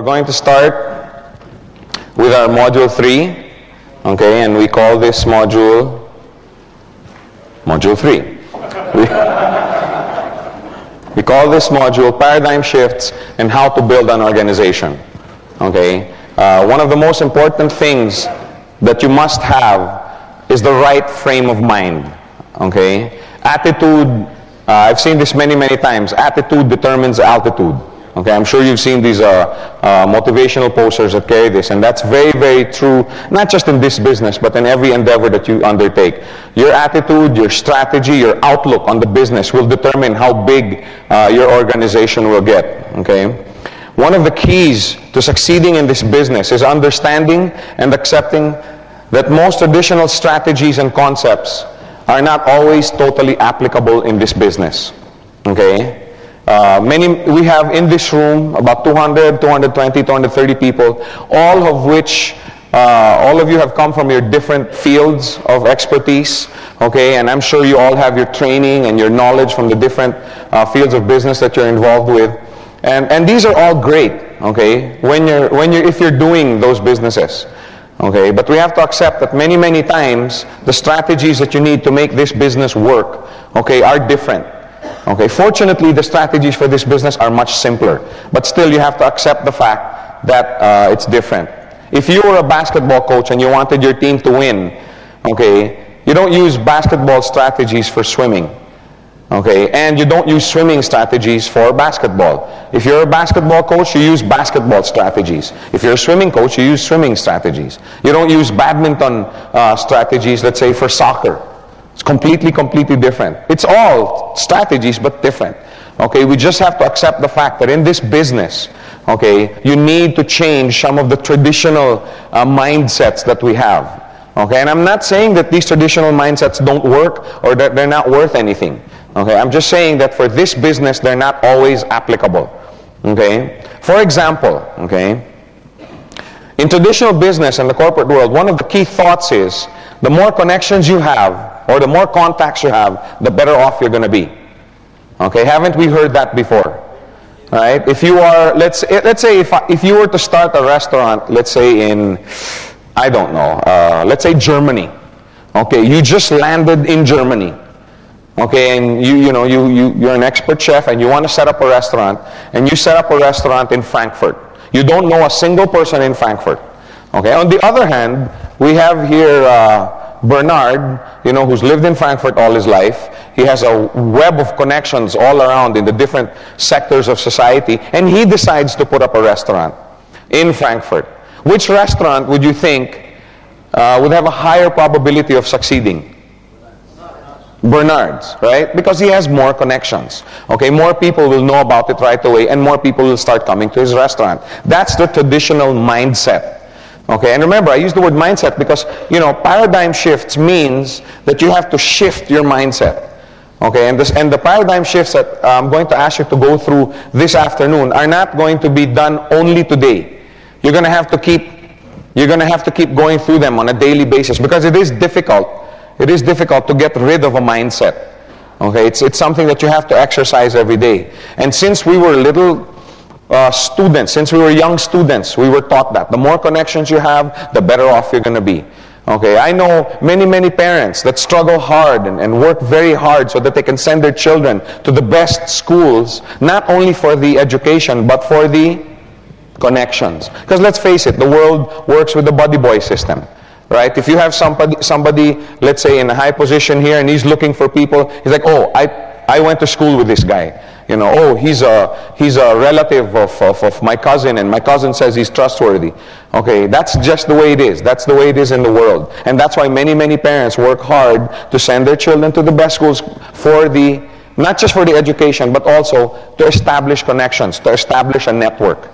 we're going to start with our module 3, okay, and we call this module 3. We call this module Paradigm Shifts and How to Build an Organization, okay. One of the most important things that you must have is the right frame of mind, okay. Attitude, I've seen this many times. Attitude determines altitude. Okay, I'm sure you've seen these motivational posters that carry this, and that's very true, not just in this business, but in every endeavor that you undertake. Your attitude, your strategy, your outlook on the business will determine how big your organization will get. Okay, one of the keys to succeeding in this business is understanding and accepting that most traditional strategies and concepts are not always totally applicable in this business. Okay? We have in this room about 200, 220, 230 people, all of which, all of you have come from your different fields of expertise, okay? And I'm sure you all have your training and your knowledge from the different fields of business that you're involved with. And these are all great, okay? If you're doing those businesses. Okay, but we have to accept that many times the strategies that you need to make this business work, okay, are different. Okay, fortunately the strategies for this business are much simpler, but still you have to accept the fact that it's different. If you were a basketball coach and you wanted your team to win, okay, you don't use basketball strategies for swimming. Okay, and you don't use swimming strategies for basketball. If you're a basketball coach, you use basketball strategies. If you're a swimming coach, you use swimming strategies. You don't use badminton strategies, let's say, for soccer. It's completely different. It's all strategies, but different. Okay, we just have to accept the fact that in this business, okay, you need to change some of the traditional mindsets that we have. Okay, and I'm not saying that these traditional mindsets don't work or that they're not worth anything. Okay, I'm just saying that for this business, they're not always applicable. Okay, for example, okay, in traditional business and the corporate world, one of the key thoughts is the more connections you have or the more contacts you have, the better off you're going to be. Okay, haven't we heard that before? Right? If you are, let's say if you were to start a restaurant, let's say in, I don't know, let's say Germany. Okay, you just landed in Germany. Okay, and you're an expert chef and you want to set up a restaurant, and you set up a restaurant in Frankfurt. You don't know a single person in Frankfurt. Okay, on the other hand, we have here Bernard, who's lived in Frankfurt all his life. He has a web of connections all around in the different sectors of society, and he decides to put up a restaurant in Frankfurt. Which restaurant would you think would have a higher probability of succeeding? Bernard's, right? Because he has more connections. Okay, more people will know about it right away, and more people will start coming to his restaurant. That's the traditional mindset. Okay, and remember, I use the word mindset because, paradigm shifts means that you have to shift your mindset. Okay, and the paradigm shifts that I'm going to ask you to go through this afternoon are not going to be done only today. You're going to have to keep going through them on a daily basis because it is difficult. It is difficult to get rid of a mindset. Okay, it's something that you have to exercise every day. And since we were little students, since we were young students, we were taught that the more connections you have, the better off you're going to be. Okay, I know many parents that struggle hard and work very hard so that they can send their children to the best schools, not only for the education, but for the connections. Because let's face it, the world works with the buddy boy system. Right? If you have somebody, let's say in a high position here, and he's looking for people, he's like, oh, I went to school with this guy. Oh, he's a relative of my cousin, and my cousin says he's trustworthy. Okay, that's just the way it is. That's the way it is in the world. And that's why many parents work hard to send their children to the best schools not just for the education, but also to establish connections, to establish a network.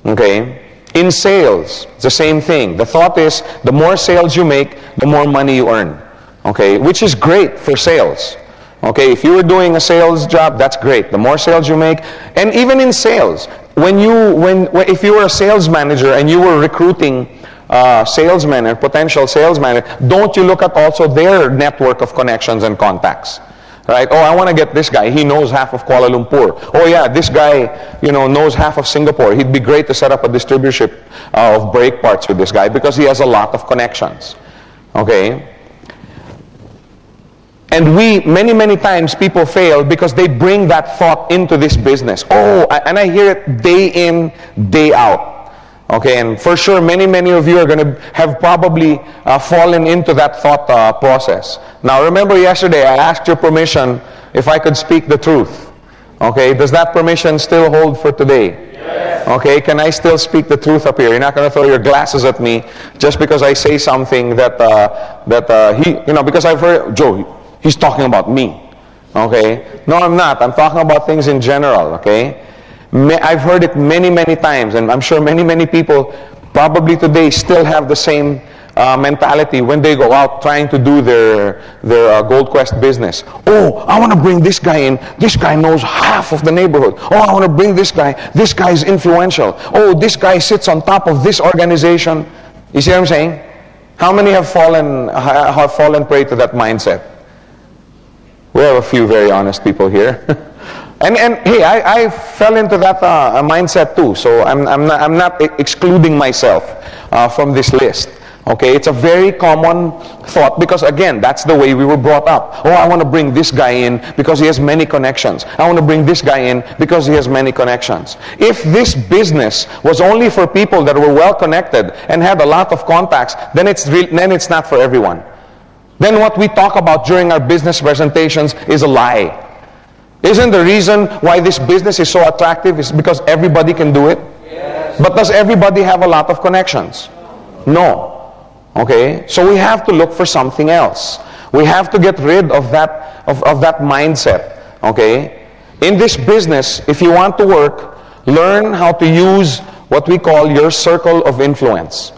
Okay? In sales, it's the same thing. The thought is, the more sales you make, the more money you earn. Okay, which is great for sales. Okay, if you were doing a sales job, that's great. The more sales you make, and even in sales, if you were a sales manager and you were recruiting salesmen and potential salesmen, don't you look at also their network of connections and contacts? right? Oh, I want to get this guy. He knows half of Kuala Lumpur. Oh yeah, this guy, knows half of Singapore. He'd be great to set up a distributorship of brake parts with this guy because he has a lot of connections. Okay? And many times people fail because they bring that thought into this business. Oh, and I hear it day in, day out. Okay, and for sure many of you are going to have probably fallen into that thought process. Now remember yesterday I asked your permission if I could speak the truth. Okay, does that permission still hold for today? Yes. Okay, can I still speak the truth up here? You're not going to throw your glasses at me just because I say something that because I've heard, Joe, he's talking about me. Okay, no, I'm not. I'm talking about things in general. Okay. I've heard it many times, and I'm sure many people probably today still have the same mentality when they go out trying to do their Gold Quest business. Oh, I want to bring this guy in. This guy knows half of the neighborhood. Oh, I want to bring this guy. This guy is influential. Oh, this guy sits on top of this organization. You see what I'm saying? How many have fallen prey to that mindset? We have a few very honest people here. And hey, I fell into that mindset too. So I'm not excluding myself from this list. Okay, it's a very common thought because again, that's the way we were brought up. Oh, I want to bring this guy in because he has many connections. I want to bring this guy in because he has many connections. If this business was only for people that were well connected and had a lot of contacts, then it's not for everyone. Then what we talk about during our business presentations is a lie. Isn't the reason why this business is so attractive is because everybody can do it? Yes. But does everybody have a lot of connections? No. Okay? So we have to look for something else. We have to get rid of that mindset. Okay? In this business, if you want to work, learn how to use what we call your circle of influence.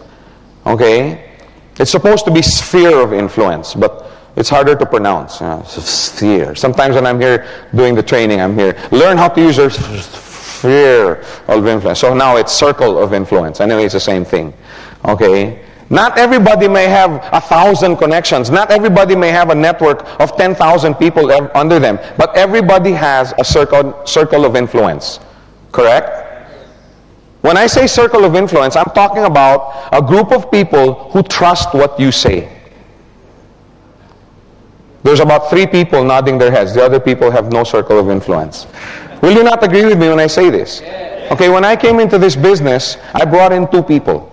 Okay? It's supposed to be sphere of influence, but it's harder to pronounce. Sphere. Sometimes when I'm here doing the training, I'm here. Learn how to use your sphere of influence. So now it's circle of influence. Anyway, it's the same thing. Okay? Not everybody may have 1,000 connections. Not everybody may have a network of 10,000 people under them. But everybody has a circle of influence. Correct? When I say circle of influence, I'm talking about a group of people who trust what you say. There's about 3 people nodding their heads. The other people have no circle of influence. Will you not agree with me when I say this? Okay, when I came into this business, I brought in 2 people.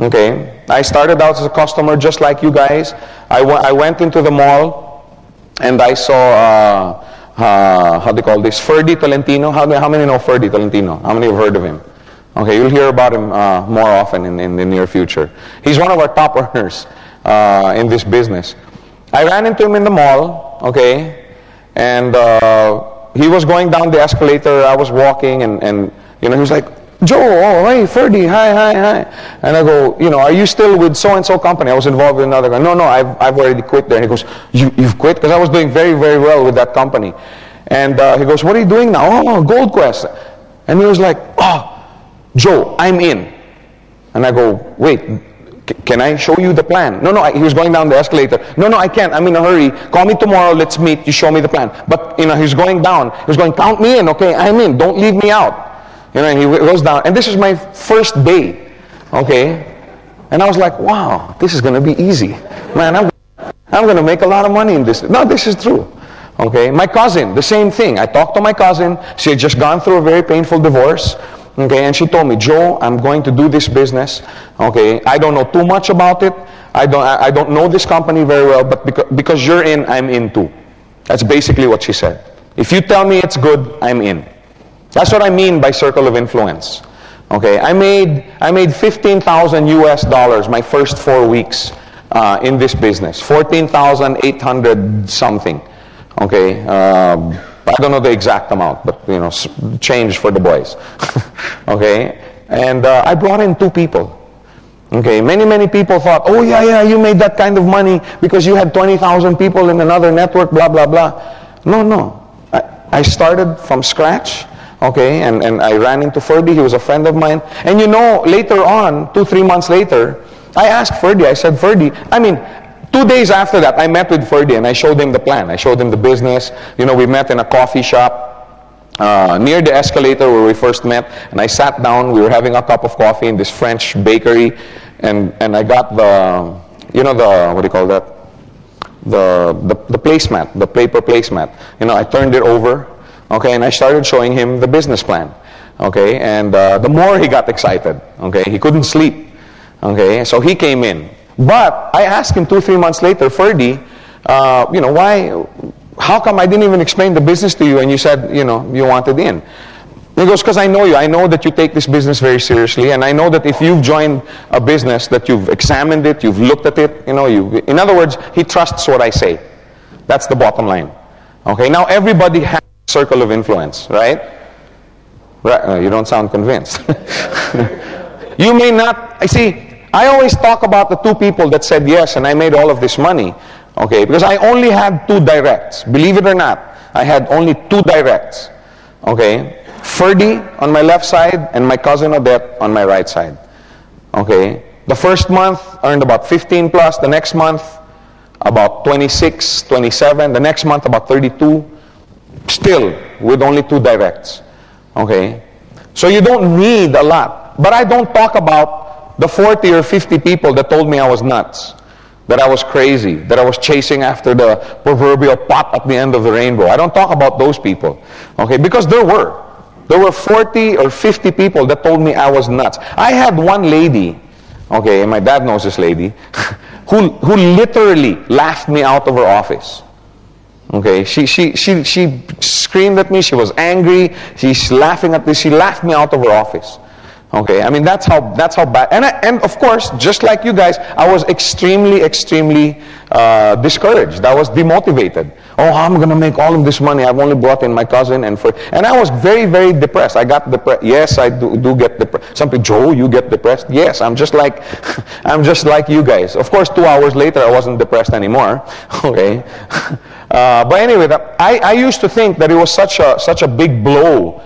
Okay, I started out as a customer just like you guys. I went into the mall and I saw, how do you call this, Ferdy Tolentino. How many know Ferdy Tolentino? How many have heard of him? Okay, you'll hear about him more often in the near future. He's one of our top earners in this business. I ran into him in the mall, okay, and he was going down the escalator. I was walking, and he was like, Joe, oh, hey, Ferdy, hi. And I go, are you still with so-and-so company? I was involved with another guy. No, I've already quit there. And he goes, you've quit? Because I was doing very, very well with that company. And he goes, what are you doing now? Oh, Gold Quest. And he was like, oh, Joe, I'm in. And I go, wait, can I show you the plan? No, he was going down the escalator. No, I can't. I'm in a hurry. Call me tomorrow. Let's meet. You show me the plan. But, he's going down. He's going, count me in, okay? I'm in. Don't leave me out. And he goes down. And this is my first day, okay? And I was like, wow, this is going to be easy. Man, I'm going to make a lot of money in this. No, this is true. Okay? My cousin, the same thing. I talked to my cousin. She had just gone through a very painful divorce. Okay, and she told me, Joe, I'm going to do this business. Okay, I don't know too much about it. I don't know this company very well, but because you're in, I'm in too. That's basically what she said. If you tell me it's good, I'm in. That's what I mean by circle of influence. Okay, I made 15,000 US dollars my first 4 weeks in this business. 14,800 something. Okay. I don't know the exact amount, but change for the boys. Okay, and I brought in 2 people. Okay, many people thought, oh yeah, you made that kind of money because you had 20,000 people in another network, blah blah blah. No, I started from scratch. Okay, and I ran into Ferdy. He was a friend of mine, and later on, 2-3 months later, I asked Ferdy. I said, Ferdy, 2 days after that, I met with Ferdy and I showed him the plan. I showed him the business. You know, we met in a coffee shop near the escalator where we first met. And I sat down. We were having a cup of coffee in this French bakery. And I got the, you know, the, what do you call that? The placemat, the paper placemat. You know, I turned it over. Okay, and I started showing him the business plan. Okay, and the more he got excited. Okay, he couldn't sleep. Okay, so he came in. But I asked him 2-3 months later, Ferdy, you know, how come I didn't even explain the business to you and you said, you know, you wanted in? He goes, because I know you. I know that you take this business very seriously, and I know that if you've joined a business, that you've examined it, you've looked at it, you know, in other words, he trusts what I say. That's the bottom line. Okay, now everybody has a circle of influence, right? You don't sound convinced. You may not, I always talk about the 2 people that said yes and I made all of this money. Okay, because I only had 2 directs. Believe it or not, I had only 2 directs. Okay, Ferdy on my left side and my cousin Odette on my right side. Okay, the first month earned about 15 plus, the next month about 26, 27, the next month about 32, still with only 2 directs. Okay, so you don't need a lot. But I don't talk about the 40 or 50 people that told me I was nuts, that I was crazy, that I was chasing after the proverbial pot at the end of the rainbow. I don't talk about those people. Okay, because there were 40 or 50 people that told me I was nuts. I had one lady, okay, and my dad knows this lady, who literally laughed me out of her office. Okay, she screamed at me. She was angry. She's laughing at this. She laughed me out of her office. Okay, I mean that's how bad. And of course, just like you guys, I was extremely discouraged. I was demotivated. Oh, how am I going to make all of this money? I've only brought in my cousin and I was very depressed. I got depressed. Yes, I do get depressed. Some people, Joe, you get depressed? Yes, I'm just like you guys. Of course, 2 hours later, I wasn't depressed anymore. Okay. But anyway, I used to think that it was such a big blow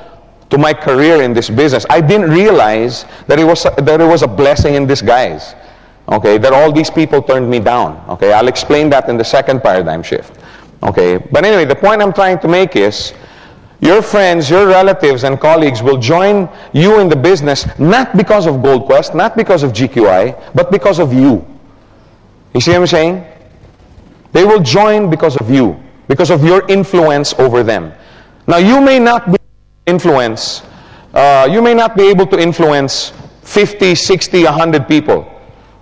to my career in this business. I didn't realize that it was a blessing in disguise. Okay, that all these people turned me down. Okay, I'll explain that in the second paradigm shift. Okay, but anyway, the point I'm trying to make is, your friends, your relatives, and colleagues will join you in the business not because of Gold Quest, not because of GQI, but because of you. You see what I'm saying? They will join because of you, because of your influence over them. Now, you may not be you may not be able to influence 50, 60, 100 people.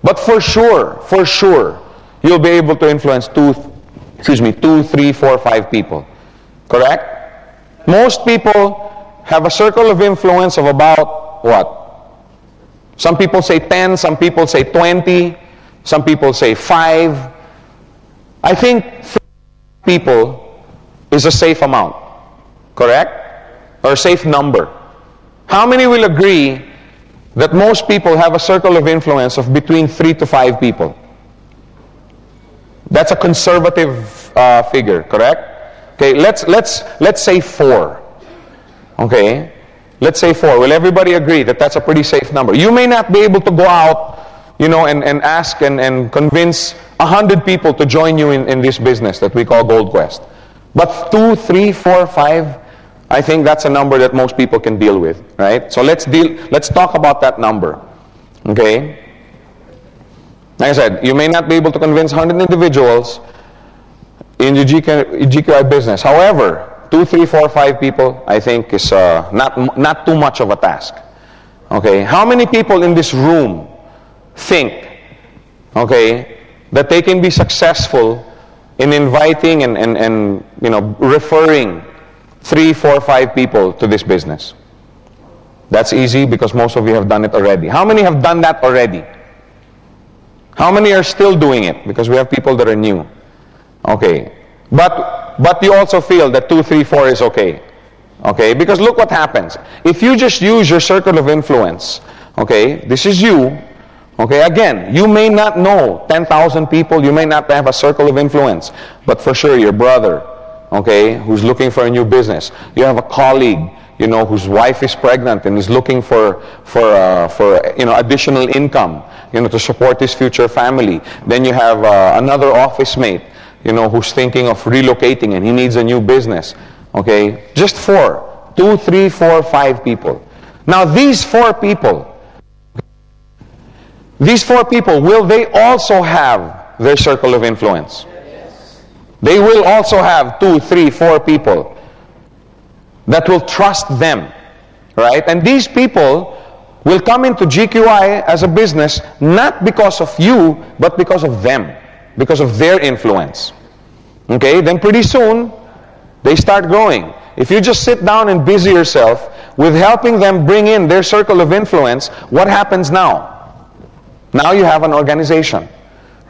But for sure, you'll be able to influence 2, 3, 4, 5 people. Correct? Most people have a circle of influence of about what? Some people say 10, some people say 20, some people say 5. I think 3 people is a safe amount. Correct? Or a safe number. How many will agree that most people have a circle of influence of between 3 to 5 people? That's a conservative figure, correct? Okay, let's say 4. Okay, let's say 4. Will everybody agree that that's a pretty safe number? You may not be able to go out, you know, and ask and convince 100 people to join you in this business that we call Gold Quest. But 2, 3, 4, 5. I think that's a number that most people can deal with, right? So let's talk about that number, okay? Like I said, you may not be able to convince 100 individuals in the GQI business. However, 2, 3, 4, 5 people, I think is not too much of a task, okay? How many people in this room think, okay, that they can be successful in inviting and you know, referring 3, 4, 5 people to this business? That's easy because most of you have done it already. How many have done that already? How many are still doing it? Because we have people that are new. Okay. But you also feel that 2, 3, 4 is okay. Okay? Because look what happens. If you just use your circle of influence, okay, this is you. Okay, again, you may not know 10,000 people, you may not have a circle of influence, but for sure your brother, okay, who's looking for a new business. You have a colleague, whose wife is pregnant and is looking for additional income, to support his future family. Then you have another office mate, who's thinking of relocating and he needs a new business. Okay, just 4, 2, 3, 4, 5 people. Now these 4 people, will they also have their circle of influence? Yes. They will also have 2, 3, 4 people that will trust them, right? And these people will come into GQI as a business not because of you, but because of them, because of their influence. Okay, then pretty soon they start growing. If you just sit down and busy yourself with helping them bring in their circle of influence, what happens now? Now you have an organization,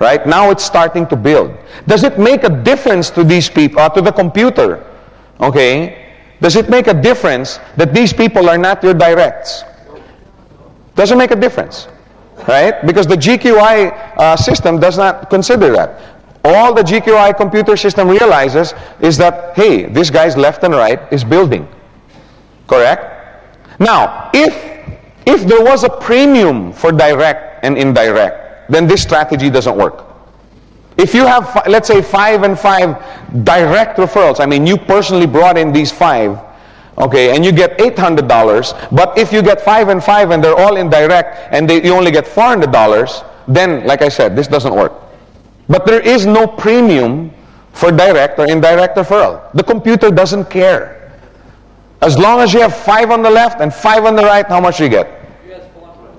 right? Now it's starting to build. Does it make a difference to these people, to the computer? Okay? Does it make a difference that these people are not your directs? Doesn't make a difference, right? Because the GQI system does not consider that. All the GQI computer system realizes is that, hey, this guy's left and right is building. Correct? Now, if there was a premium for direct and indirect, then this strategy doesn't work. If you have, let's say, 5 and 5 direct referrals, I mean, you personally brought in these 5, okay, and you get $800, but if you get 5 and 5 and they're all indirect and you only get $400, then, like I said, this doesn't work. But there is no premium for direct or indirect referral. The computer doesn't care. As long as you have 5 on the left and 5 on the right, how much do you get?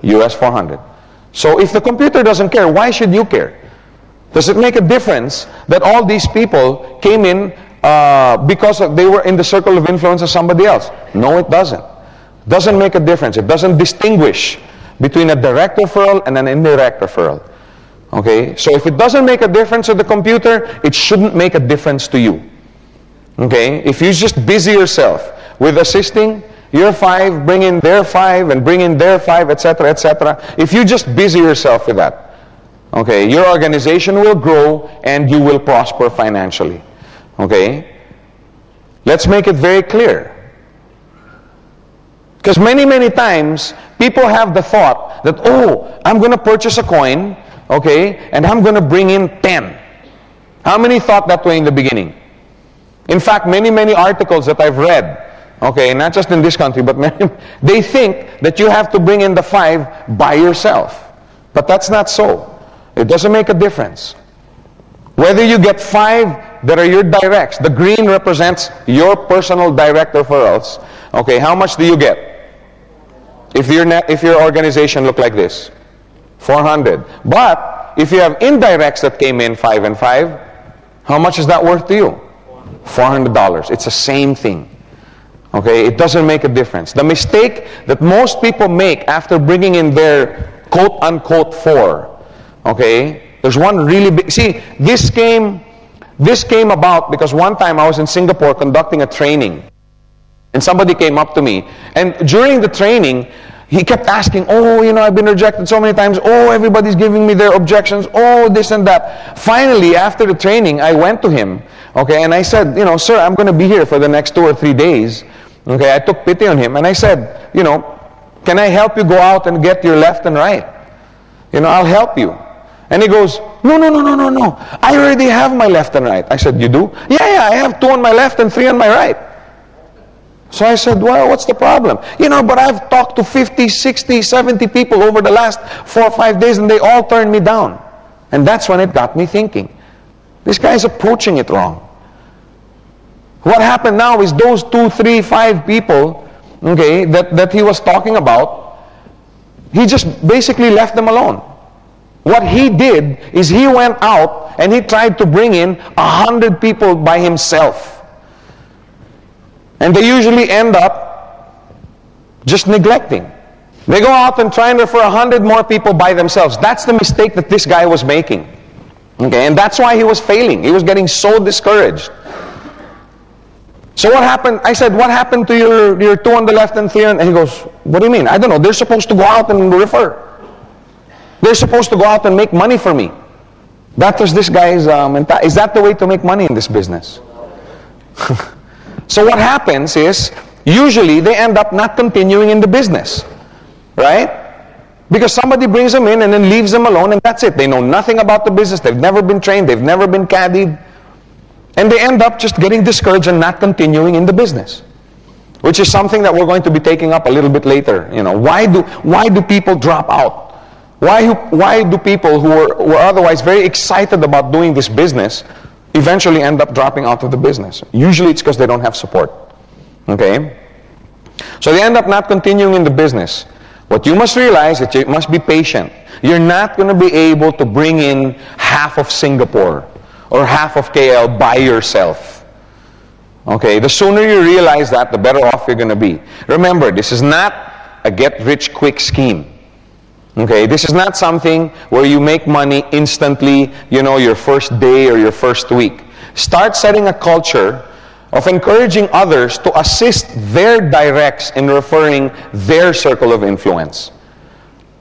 US 400. So if the computer doesn't care, why should you care? Does it make a difference that all these people came in because they were in the circle of influence of somebody else? No, it doesn't. It doesn't make a difference. It doesn't distinguish between a direct referral and an indirect referral. Okay, so if it doesn't make a difference to the computer, it shouldn't make a difference to you. Okay, if you just busy yourself with assisting your 5, bring in their 5, and bring in their 5, etc., etc. If you just busy yourself with that, okay, your organization will grow and you will prosper financially. Okay, let's make it very clear. Because many times people have the thought that, oh, I'm going to purchase a coin, okay, and I'm going to bring in 10. How many thought that way in the beginning? In fact, many articles that I've read, okay, not just in this country, but many, they think that you have to bring in the 5 by yourself. But that's not so. It doesn't make a difference. Whether you get 5 that are your directs, the green represents your personal direct referrals. Okay, how much do you get? If your organization look like this, 400. But if you have indirects that came in 5 and 5, how much is that worth to you? $400. It's the same thing. Okay, it doesn't make a difference. The mistake that most people make after bringing in their quote-unquote 4, okay, there's one really big, see, this came about because one time I was in Singapore conducting a training, and somebody came up to me, and during the training, he kept asking, oh, I've been rejected so many times, oh, everybody's giving me their objections, oh, this and that. Finally, after the training, I went to him, okay, and I said, sir, I'm going to be here for the next 2 or 3 days. Okay, I took pity on him and I said, can I help you go out and get your left and right? I'll help you. And he goes, no. I already have my left and right. I said, you do? Yeah, I have 2 on my left and 3 on my right. So I said, well, what's the problem? But I've talked to 50, 60, 70 people over the last 4 or 5 days and they all turned me down. And that's when it got me thinking, this guy's approaching it wrong. What happened now is those 2, 3, 5 people, okay, that he was talking about, he just basically left them alone. What he did is he went out and he tried to bring in 100 people by himself. And they usually end up just neglecting. They go out and try and refer 100 more people by themselves. That's the mistake that this guy was making. Okay, and that's why he was failing. He was getting so discouraged. So what happened? I said, what happened to your 2 on the left and 3 on? And he goes, what do you mean? I don't know. They're supposed to go out and refer. They're supposed to go out and make money for me. That was this guy's mentality. Is that the way to make money in this business? So what happens is, usually they end up not continuing in the business, right? Because somebody brings them in and then leaves them alone, and that's it. They know nothing about the business. They've never been trained. They've never been caddied. And they end up just getting discouraged and not continuing in the business, which is something that we're going to be taking up a little bit later. You know, why do people drop out? Why do people who were otherwise very excited about doing this business eventually end up dropping out of the business? Usually it's because they don't have support. Okay? So they end up not continuing in the business. What you must realize is that you must be patient. You're not going to be able to bring in half of Singapore or half of KL by yourself. Okay? The sooner you realize that, the better off you're going to be. Remember, this is not a get-rich-quick scheme. Okay? This is not something where you make money instantly, you know, your first day or your first week. Start setting a culture of encouraging others to assist their directs in referring their circle of influence.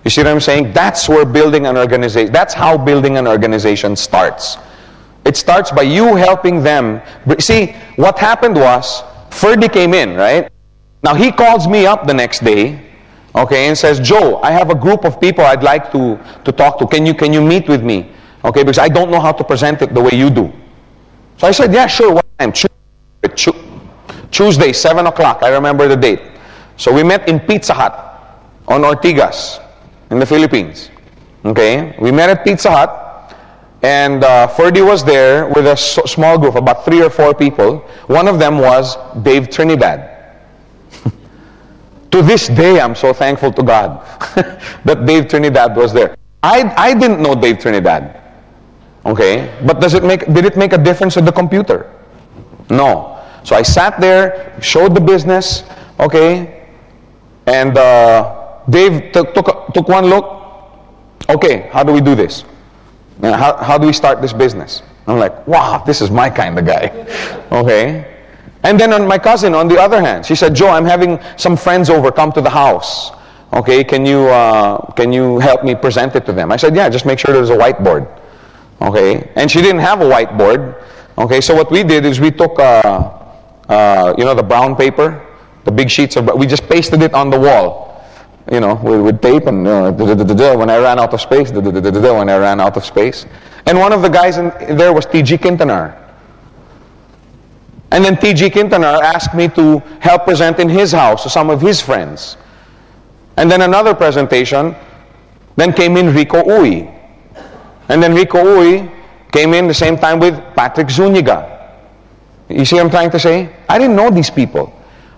You see what I'm saying? That's where building an organization, that's how building an organization starts. It starts by you helping them. See, what happened was, Ferdy came in, right? Now he calls me up the next day, okay, and says, Joe, I have a group of people I'd like to talk to. Can you meet with me? Okay, because I don't know how to present it the way you do. So I said, yeah, sure, what time? Tuesday, 7 o'clock. I remember the date. So we met in Pizza Hut on Ortigas in the Philippines. Okay? We met at Pizza Hut, and Ferdy was there with a small group, about 3 or 4 people. One of them was Dave Trinidad. To this day, I'm so thankful to God that Dave Trinidad was there. I didn't know Dave Trinidad. Okay? But did it make a difference with the computer? No. So I sat there, showed the business, okay, and Dave took one look. Okay, how do we do this? How do we start this business? I'm like, wow, this is my kind of guy. Okay. And then on my cousin, on the other hand, she said, Joe, I'm having some friends over, come to the house. Okay, can you help me present it to them? I said, yeah, just make sure there's a whiteboard. Okay, and she didn't have a whiteboard. Okay, so what we did is we took the brown paper, the big sheets of, we just pasted it on the wall, you know, with tape, and when I ran out of space, when I ran out of space. And one of the guys in there was T.G. Quintanar. And then T.G. Quintanar asked me to help present in his house to some of his friends. And then another presentation, then came in Rico Uy. And then Rico Uy came in the same time with Patrick Zuniga. You see what I'm trying to say? I didn't know these people.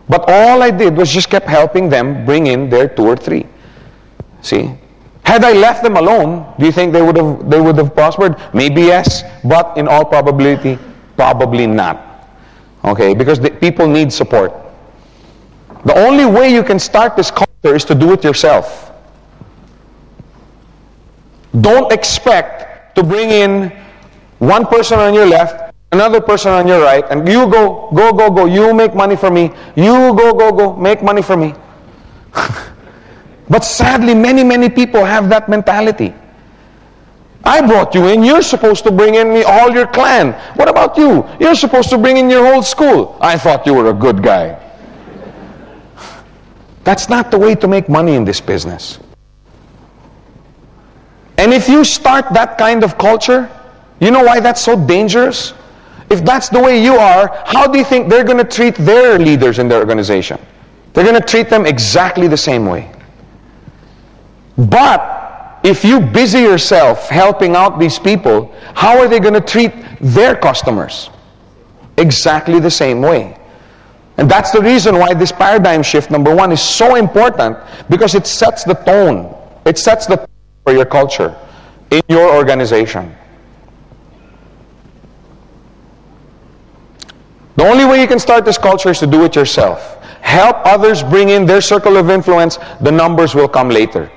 But all I did was just kept helping them bring in their 2 or 3. See? Had I left them alone, do you think they would have prospered? Maybe yes, but in all probability, probably not. Okay? Because people need support. The only way you can start this culture is to do it yourself. Don't expect to bring in one person on your left, another person on your right, and you go, you make money for me, you go, make money for me. But sadly, many people have that mentality. I brought you in, you're supposed to bring in all your clan. What about you? You're supposed to bring in your whole school. I thought you were a good guy. That's not the way to make money in this business. And if you start that kind of culture, you know why that's so dangerous? If that's the way you are, how do you think they're going to treat their leaders in their organization? They're going to treat them exactly the same way. But if you busy yourself helping out these people, how are they going to treat their customers? Exactly the same way. And that's the reason why this paradigm shift, number one, is so important, because it sets the tone. It sets the tone for your culture in your organization. The only way you can start this culture is to do it yourself. Help others bring in their circle of influence. The numbers will come later.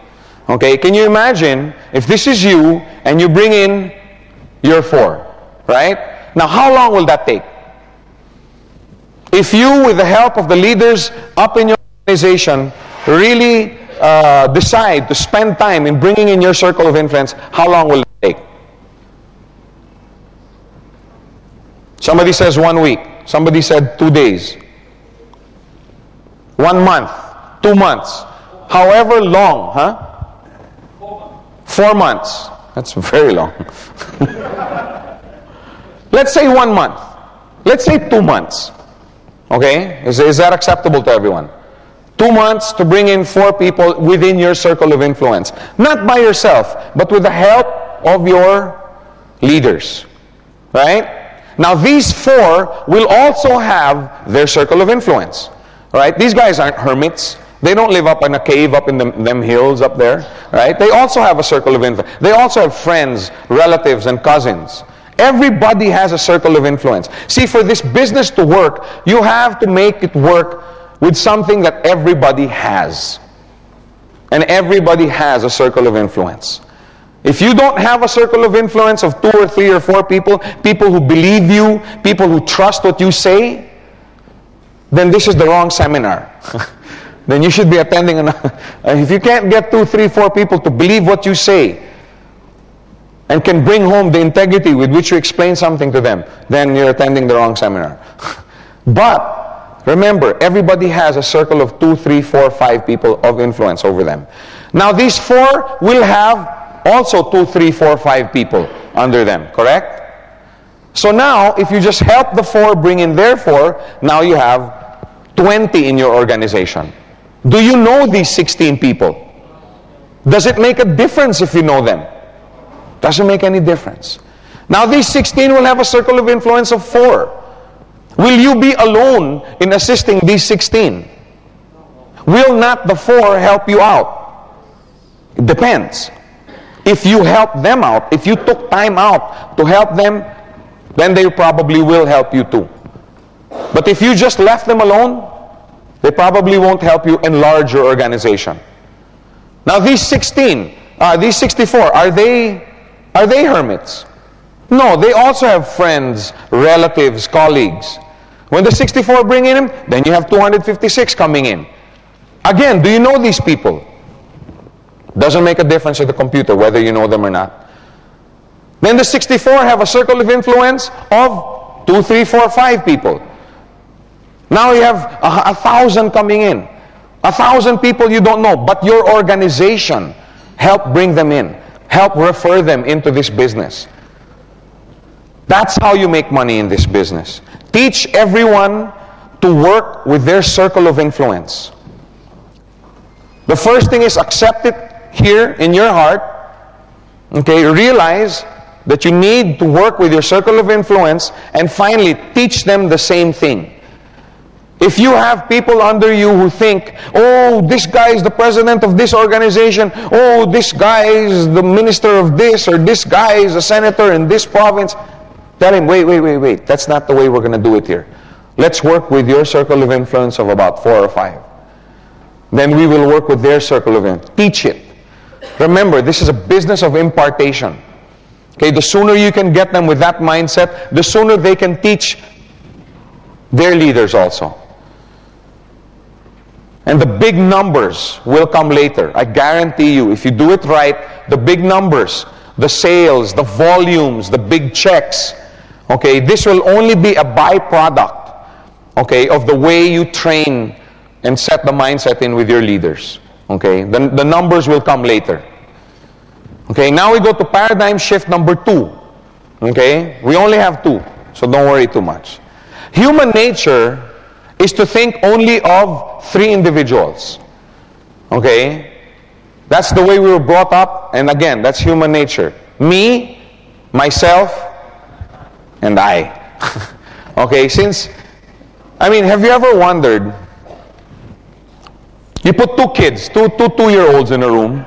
Okay, can you imagine if this is you and you bring in your 4, right? Now, how long will that take? If you, with the help of the leaders up in your organization, really decide to spend time in bringing in your circle of influence, how long will it take? Somebody says 1 week. Somebody said 2 days. 1 month, 2 months, however long, huh? 4 months. That's very long. Let's say 1 month. Let's say 2 months. Okay? Is that acceptable to everyone? 2 months to bring in 4 people within your circle of influence. Not by yourself, but with the help of your leaders. Right? Now these 4 will also have their circle of influence. Right? These guys aren't hermits. They don't live up in a cave up in them hills up there. Right? They also have a circle of influence. They also have friends, relatives, and cousins. Everybody has a circle of influence. See, for this business to work, you have to make it work with something that everybody has. And everybody has a circle of influence. If you don't have a circle of influence of 2 or 3 or 4 people, people who believe you, people who trust what you say, then this is the wrong seminar. Then you should be attending if you can't get 2, 3, 4 people to believe what you say and can bring home the integrity with which you explain something to them, then you're attending the wrong seminar. But remember, everybody has a circle of 2, 3, 4, 5 people of influence over them. Now these 4 will have also 2, 3, 4, 5 people under them, correct? So now, if you just help the 4 bring in their 4, now you have 20 in your organization. Do you know these 16 people? Does it make a difference if you know them? Doesn't make any difference. Now these 16 will have a circle of influence of 4. Will you be alone in assisting these 16? Will not the 4 help you out? It depends. If you help them out, if you took time out to help them, then they probably will help you too. But if you just left them alone, they probably won't help you enlarge your organization. Now these 16, these 64, are they hermits? No, they also have friends, relatives, colleagues. When the 64 bring in them, then you have 256 coming in. Again, do you know these people? Doesn't make a difference to the computer whether you know them or not. Then the 64 have a circle of influence of 2, 3, 4, 5 people. Now you have 1,000 coming in. 1,000 people you don't know, but your organization help bring them in. Help refer them into this business. That's how you make money in this business. Teach everyone to work with their circle of influence. The first thing is accept it here in your heart. Okay, realize that you need to work with your circle of influence, and finally teach them the same thing. If you have people under you who think, oh, this guy is the president of this organization, oh, this guy is the minister of this, or this guy is a senator in this province, tell him, wait, that's not the way we're going to do it here. Let's work with your circle of influence of about 4 or 5. Then we will work with their circle of influence. Teach it. Remember, this is a business of impartation. Okay, the sooner you can get them with that mindset, the sooner they can teach their leaders also. And the big numbers will come later. I guarantee you, if you do it right, the big numbers, the sales, the volumes, the big checks, okay, this will only be a byproduct, okay, of the way you train and set the mindset in with your leaders. Okay, the numbers will come later. Okay, now we go to paradigm shift number 2. Okay, we only have 2, so don't worry too much. Human nature is to think only of 3 individuals. Okay? That's the way we were brought up, and again, that's human nature. Me, myself, and I. Okay, have you ever wondered, you put 2 kids, two 2-year-olds in a room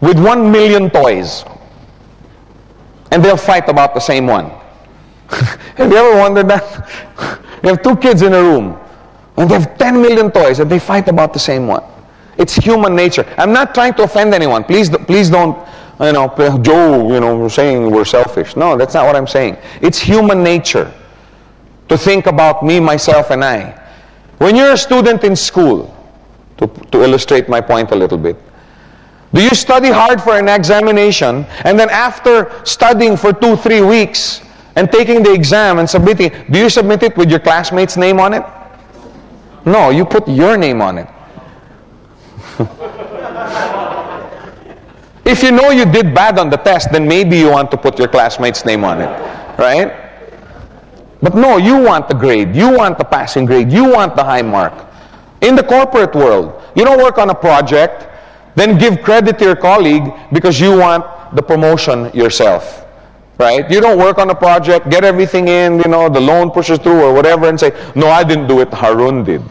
with 1 million toys, and they'll fight about the same one. Have you ever wondered that? You have 2 kids in a room, and they have 10 million toys, and they fight about the same one. It's human nature. I'm not trying to offend anyone. Please don't, Joe, we're saying we're selfish. No, that's not what I'm saying. It's human nature to think about me, myself, and I. When you're a student in school, to illustrate my point a little bit, do you study hard for an examination, and then after studying for 2-3 weeks and taking the exam and submitting, do you submit it with your classmate's name on it? No, you put your name on it. If you know you did bad on the test, then maybe you want to put your classmate's name on it, right? But no, you want the grade. You want the passing grade. You want the high mark. In the corporate world, you don't work on a project, then give credit to your colleague because you want the promotion yourself, right? You don't work on a project, get everything in, the loan pushes through or whatever, and say, no, I didn't do it, Harun did.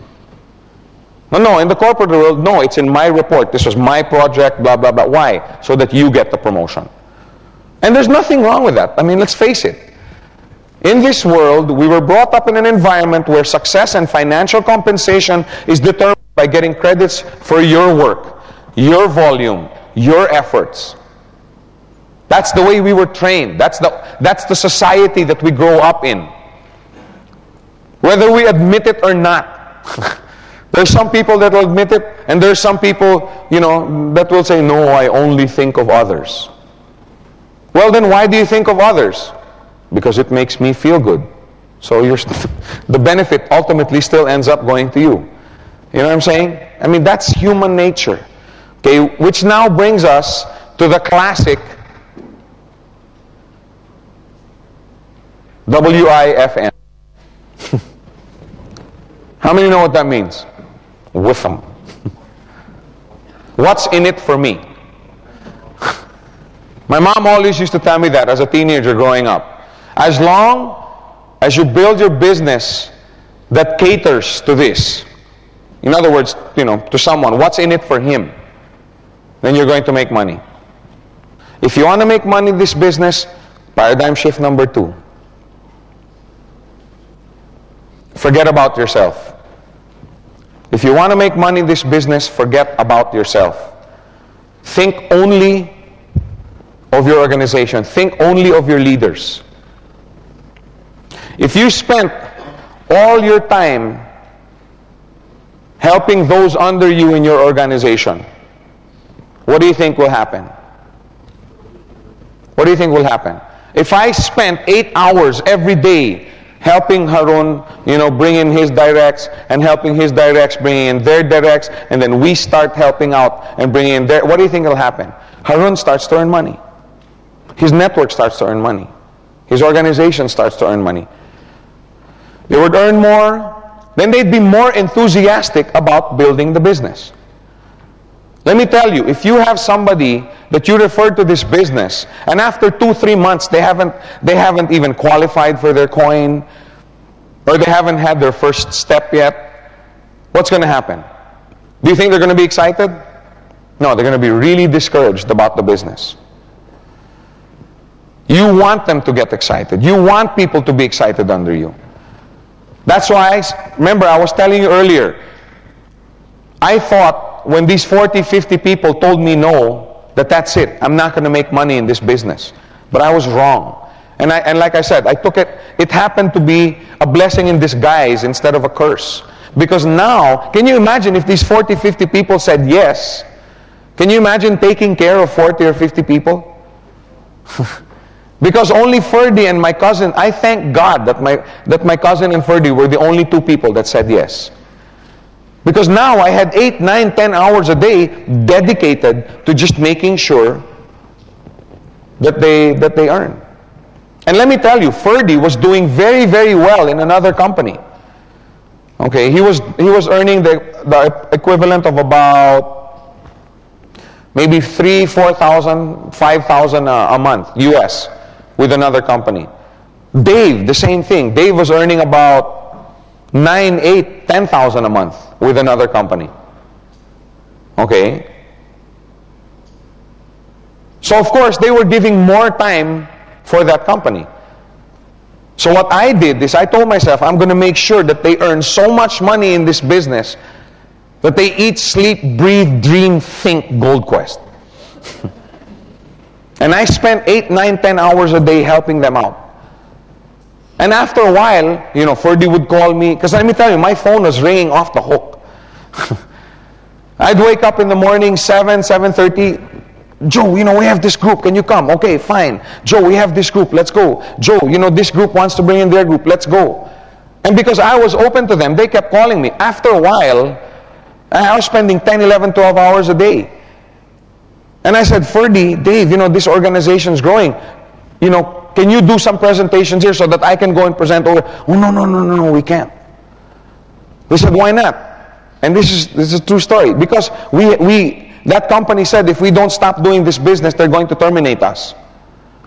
No, in the corporate world, no, it's in my report. This was my project, blah, blah, blah. Why? So that you get the promotion. And there's nothing wrong with that. I mean, let's face it. In this world, we were brought up in an environment where success and financial compensation is determined by getting credits for your work, your volume, your efforts. That's the way we were trained. That's the society that we grow up in. Whether we admit it or not. There's some people that will admit it, and there's some people, that will say, no, I only think of others. Well, then why do you think of others? Because it makes me feel good. So the benefit ultimately still ends up going to you. You know what I'm saying? I mean, that's human nature. Okay, which now brings us to the classic WIFM. How many know what that means? With them. What's in it for me? My mom always used to tell me that as a teenager growing up. As long as you build your business that caters to this, in other words, to someone, what's in it for him, then you're going to make money. If you want to make money in this business, paradigm shift number 2. Forget about yourself. If you want to make money in this business, forget about yourself. Think only of your organization. Think only of your leaders. If you spent all your time helping those under you in your organization, what do you think will happen? What do you think will happen? If I spent 8 hours every day helping Harun, bring in his directs, and helping his directs bring in their directs, and then we start helping out and bringing in their, what do you think will happen? Harun starts to earn money. His network starts to earn money. His organization starts to earn money. They would earn more, then they'd be more enthusiastic about building the business. Let me tell you, if you have somebody that you refer to this business, and after 2-3 months they haven't even qualified for their coin, or they haven't had their first step yet, what's going to happen? Do you think they're going to be excited? No, they're going to be really discouraged about the business. You want them to get excited. You want people to be excited under you. That's why, remember I was telling you earlier, I thought when these 40, 50 people told me no, that's it. I'm not going to make money in this business. But I was wrong. And like I said, I took it, it happened to be a blessing in disguise instead of a curse. Because now, can you imagine if these 40, 50 people said yes? Can you imagine taking care of 40 or 50 people? Because only Ferdy and my cousin, I thank God that my cousin and Ferdy were the only 2 people that said yes. Because now I had 8, 9, 10 hours a day dedicated to just making sure that they earn. And let me tell you, Ferdy was doing very, very well in another company. Okay, he was earning the equivalent of about maybe 3,000, 4,000, 5,000 a month, US, with another company. Dave, the same thing. Dave was earning about 9, 8, 10,000 a month with another company. Okay? So of course, they were giving more time for that company. So what I did is I told myself, I'm going to make sure that they earn so much money in this business that they eat, sleep, breathe, dream, think Gold Quest. And I spent 8, 9, 10 hours a day helping them out. And after a while, Ferdy would call me, because let me tell you, my phone was ringing off the hook. I'd wake up in the morning, 7:30. Joe, we have this group. Can you come? Okay, fine. Joe, we have this group. Let's go. Joe, this group wants to bring in their group. Let's go. And because I was open to them, they kept calling me. After a while, I was spending 10, 11, 12 hours a day. And I said, Ferdy, Dave, this organization's growing. Can you do some presentations here so that I can go and present over? Oh, no, we can't. We said, why not? And this is a true story. Because that company said if we don't stop doing this business, they're going to terminate us.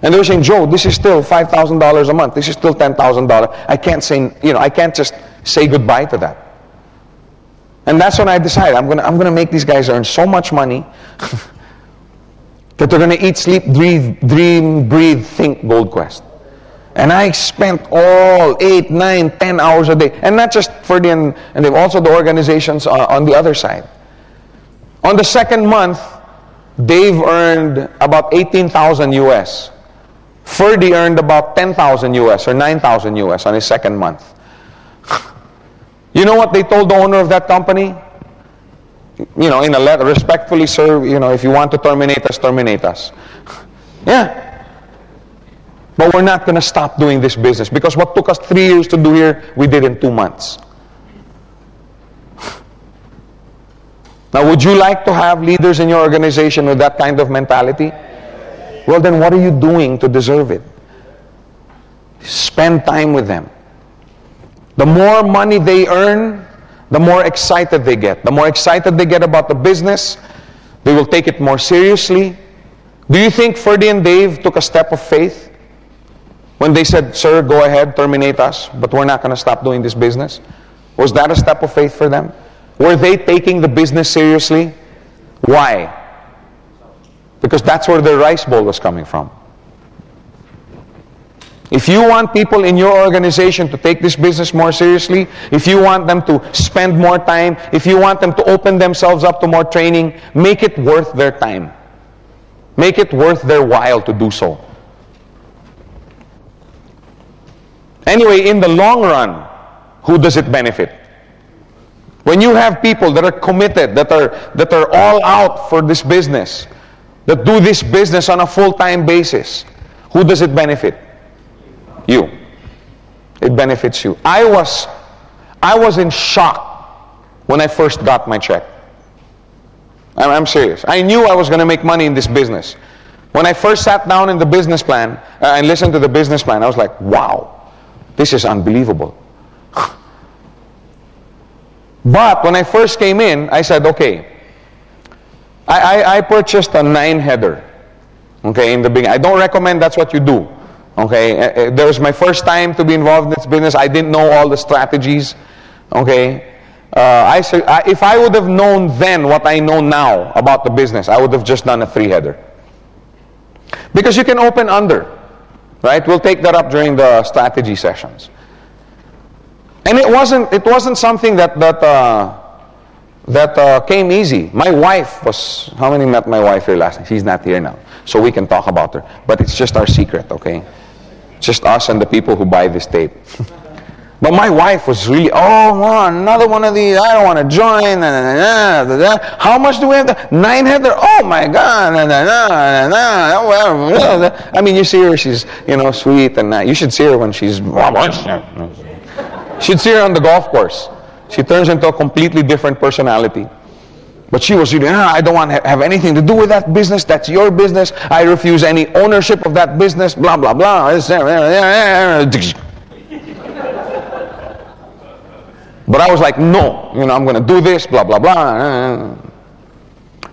And they were saying, Joe, this is still $5,000 a month. This is still $10,000. I can't say, I can't just say goodbye to that. And that's when I decided I'm gonna make these guys earn so much money that they're gonna eat, sleep, dream, breathe, think Gold Quest. And I spent all 8, 9, 10 hours a day. And not just for and also the organizations on the other side. On the second month, Dave earned about 18,000 US. Ferdy earned about 10,000 US or 9,000 US on his second month. You know what they told the owner of that company? In a letter, respectfully, sir, if you want to terminate us, terminate us. Yeah. But we're not going to stop doing this business because what took us 3 years to do here, we did in 2 months. Now, would you like to have leaders in your organization with that kind of mentality? Well, then what are you doing to deserve it? Spend time with them. The more money they earn, the more excited they get. The more excited they get about the business, they will take it more seriously. Do you think Ferdy and Dave took a step of faith when they said, sir, go ahead, terminate us, but we're not going to stop doing this business? Was that a step of faith for them? Were they taking the business seriously? Why? Because that's where their rice bowl was coming from. If you want people in your organization to take this business more seriously, if you want them to spend more time, if you want them to open themselves up to more training, make it worth their time. Make it worth their while to do so. Anyway, in the long run, who does it benefit? When you have people that are committed, that are all out for this business, that do this business on a full-time basis, who does it benefit? You. It benefits you. I was in shock when I first got my check. I'm serious. I knew I was going to make money in this business. When I first sat down in the business plan and listened to the business plan, I was like, wow, this is unbelievable. But when I first came in, I said, okay, I purchased a 9-header. Okay, in the beginning. I don't recommend that's what you do. Okay, there was my first time to be involved in this business. I didn't know all the strategies. Okay, if I would have known then what I know now about the business, I would have just done a 3-header. Because you can open under, right? We'll take that up during the strategy sessions. And it wasn't something that came easy. My wife was, how many met my wife here last night? She's not here now, so we can talk about her. But it's just our secret, okay? Just us and the people who buy this tape. But my wife was really, another one of these, I don't want to join. How much do we have? 9-header? Oh my God. I mean, you see her, she's, sweet and you should see her when she's, she'd see her on the golf course. She turns into a completely different personality. But she was really, I don't want to have anything to do with that business. That's your business. I refuse any ownership of that business. Blah, blah, blah. But I was like, no, I'm going to do this, blah, blah, blah.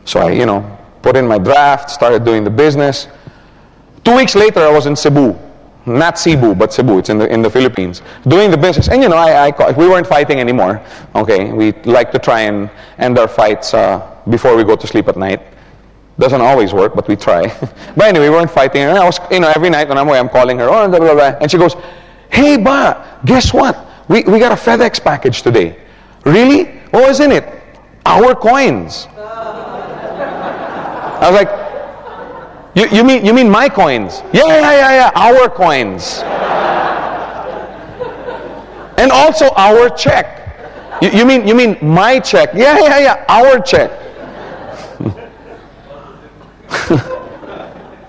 So I, put in my draft, started doing the business. 2 weeks later, I was in Cebu. Not Cebu, but Cebu. It's in the Philippines. Doing the business. And, we weren't fighting anymore. Okay, we like to try and end our fights before we go to sleep at night. Doesn't always work, but we try. But anyway, we weren't fighting. And I was, every night when I'm away, I'm calling her. Blah, blah, blah. And she goes, hey, ba, guess what? We got a FedEx package today. Really? What was in it? Our coins. I was like, you mean my coins? Yeah, our coins. And also our check. You mean my check? Yeah, our check.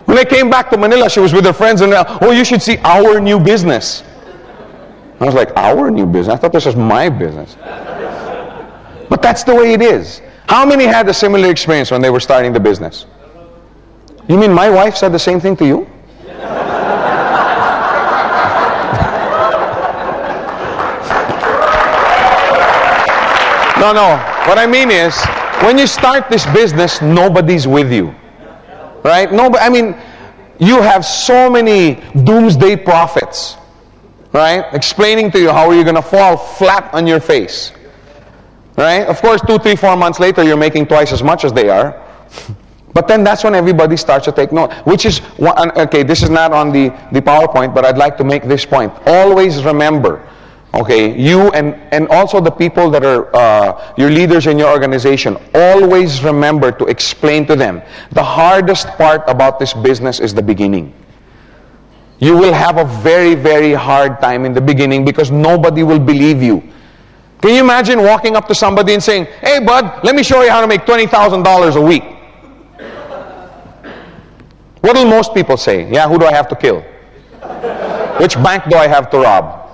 When I came back to Manila, she was with her friends and you should see our new business. I was like, our new business? I thought this was my business. But that's the way it is. How many had a similar experience when they were starting the business? You mean my wife said the same thing to you? No. What I mean is, when you start this business, nobody's with you. Right? Nobody, I mean, you have so many doomsday prophets, right? Explaining to you how you're going to fall flat on your face. Right? Of course, 2, 3, 4 months later, you're making twice as much as they are. But then that's when everybody starts to take note. Which is, okay, this is not on the PowerPoint, but I'd like to make this point. Always remember, okay, you and also the people that are your leaders in your organization, always remember to explain to them, the hardest part about this business is the beginning. You will have a very, very hard time in the beginning because nobody will believe you. Can you imagine walking up to somebody and saying, hey bud, let me show you how to make $20,000 a week? What will most people say? Yeah, who do I have to kill? Which bank do I have to rob?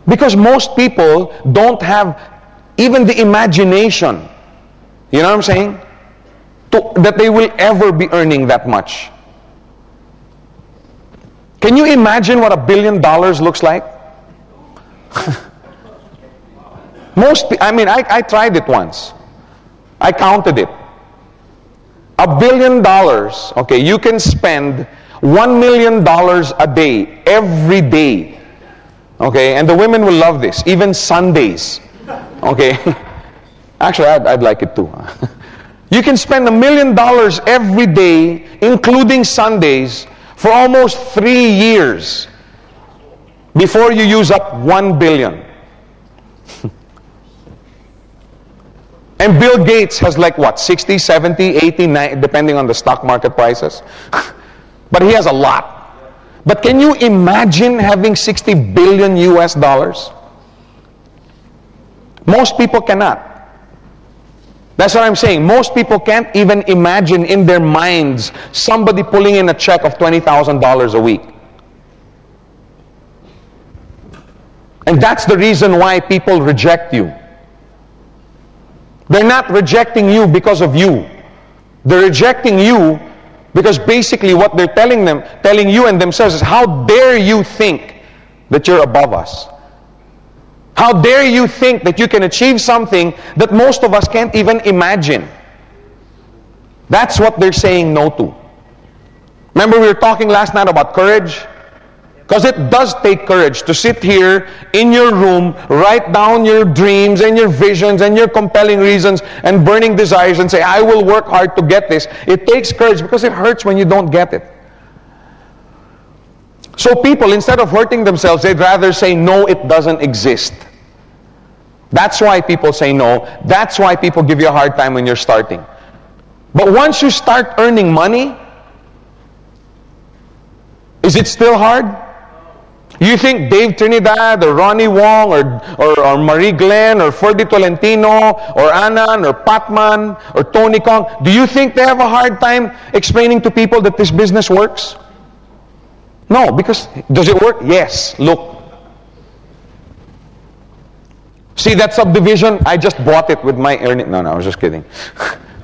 Because most people don't have even the imagination, you know what I'm saying, that they will ever be earning that much. Can you imagine what $1 billion looks like? I tried it once. I counted it. $1 billion, okay, you can spend $1 million a day, every day. Okay, and the women will love this, even Sundays. Okay, actually, I'd like it too. You can spend $1 million every day, including Sundays, for almost 3 years before you use up $1 billion. And Bill Gates has like what, 60, 70, 80, 90, depending on the stock market prices. But he has a lot. But can you imagine having 60 billion US dollars? Most people cannot. That's what I'm saying. Most people can't even imagine in their minds somebody pulling in a check of $20,000 a week. And that's the reason why people reject you. They're not rejecting you because of you. They're rejecting you because basically what they're telling you and themselves is, how dare you think that you're above us? How dare you think that you can achieve something that most of us can't even imagine? That's what they're saying no to. Remember we were talking last night about courage? Because it does take courage to sit here in your room, write down your dreams and your visions and your compelling reasons and burning desires and say, I will work hard to get this. It takes courage because it hurts when you don't get it. So people, instead of hurting themselves, they'd rather say, no, it doesn't exist. That's why people say no. That's why people give you a hard time when you're starting. But once you start earning money, is it still hard? You think Dave Trinidad or Ronnie Wong or Marie Glenn or Ferdy Tolentino or Anan or Patman or Tony Kong, do you think they have a hard time explaining to people that this business works? No, because does it work? Yes. Look. See that subdivision? I just bought it with my earning. No, I was just kidding.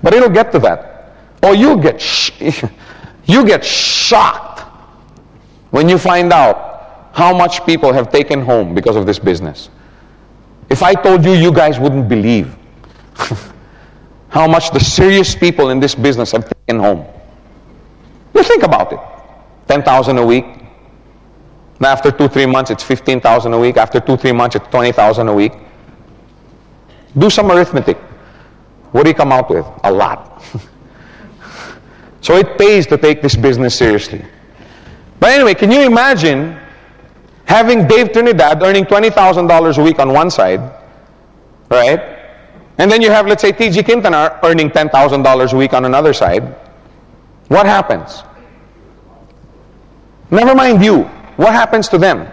But it'll get to that. Oh, you get shocked when you find out how much people have taken home because of this business. If I told you, you guys wouldn't believe how much the serious people in this business have taken home. You think about it. 10,000 a week. Now after 2-3 months, it's 15,000 a week. After 2-3 months, it's 20,000 a week. Do some arithmetic. What do you come out with? A lot. So it pays to take this business seriously. But anyway, can you imagine having Dave Trinidad earning $20,000 a week on one side, right? And then you have, let's say, T.G. Quintana earning $10,000 a week on another side. What happens? Never mind you. What happens to them?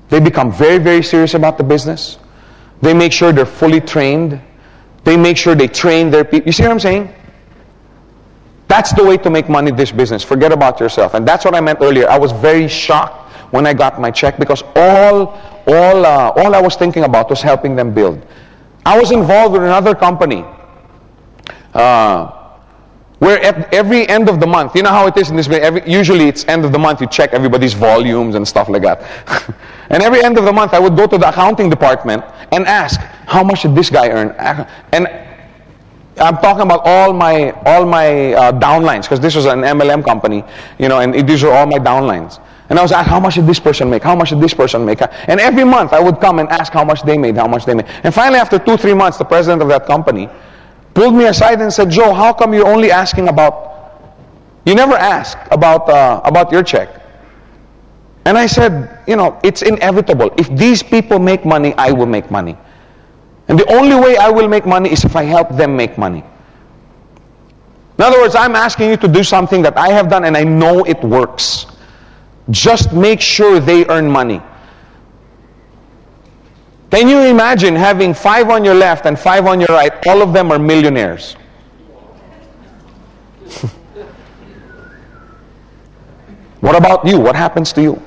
They become very, very serious about the business. They make sure they're fully trained. They make sure they train their people. You see what I'm saying? That's the way to make money in this business. Forget about yourself. And that's what I meant earlier. I was very shocked when I got my check, because all I was thinking about was helping them build. I was involved with another company where at every end of the month, you know how it is in this way, usually it's end of the month, you check everybody's volumes and stuff like that. And every end of the month, I would go to the accounting department and ask, how much did this guy earn? And I'm talking about all my downlines, because this was an MLM company, and these are all my downlines. And I was asked, how much did this person make? How much did this person make? And every month, I would come and ask how much they made, how much they made. And finally, after 2-3 months, the president of that company pulled me aside and said, Joe, how come you're only asking you never ask about your check? And I said, it's inevitable. If these people make money, I will make money. And the only way I will make money is if I help them make money. In other words, I'm asking you to do something that I have done and I know it works. Just make sure they earn money. Can you imagine having 5 on your left and 5 on your right? All of them are millionaires. What about you? What happens to you?